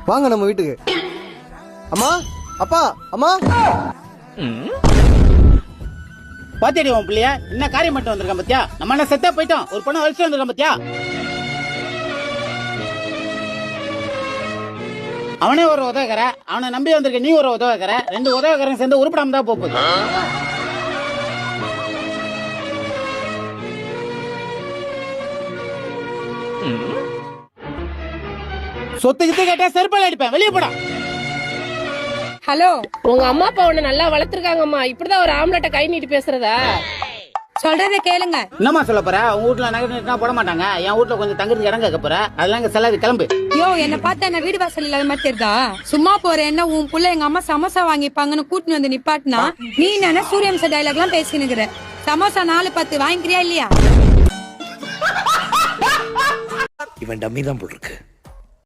வாங்க நம்ம வீட்டுக்கு. அம்மா, அப்பா, அம்மா. பாத்தியடி உன் பிள்ளைய என்ன காரியம் மட்டும் வந்திருக்கான் பாத்தியா? நம்ம என்ன செத்தா போயிட்டோம், ஒரு பொண்ணு வலிச்சு வந்திருக்கான் பாத்தியா? அவனே ஒரு உதவிக்கிற, அவனை நம்பி வந்திருக்க நீ ஒரு உதவிக்கிற, ரெண்டு உதவிக்கிறங்க சேர்ந்து உருப்படாம தான் போகுது. சொத்து கித்து கேட்டா செருப்பால அடிப்பேன், வெளியே போடா. ஹலோ, உங்க அம்மா அப்பா உன்னை நல்லா வளர்த்திருக்காங்கம்மா, இப்படிதான் ஒரு ஆம்பளட்ட கை நீட்டி பேசுறதா? சொல்றத கேளுங்க. என்னம்மா சொல்ல போற? உங்க வீட்டுல நகை நட்டுனா போட மாட்டாங்க, என் வீட்டுல கொஞ்சம் தங்குறதுக்கு இடம் கேட்க போற, அதெல்லாம் இங்க செல்லாது, கிளம்பு. யோ, என்ன பார்த்தா என்ன வீடு வாசல் இல்லாத மாதிரி தெரியுதா? சும்மா போற என்ன உன் புள்ள எங்க அம்மா சமோசா வாங்கிப்பாங்கன்னு கூட்டின்னு வந்து நிப்பாட்டினா நீ என்ன சூரியவம்ச டயலாக் எல்லாம் பேசினுக்குற. சமோசா 4-10 வாங்கிக்கிறியா இல்லையா? இவன் டம்மி தான் போல் இருக்கு.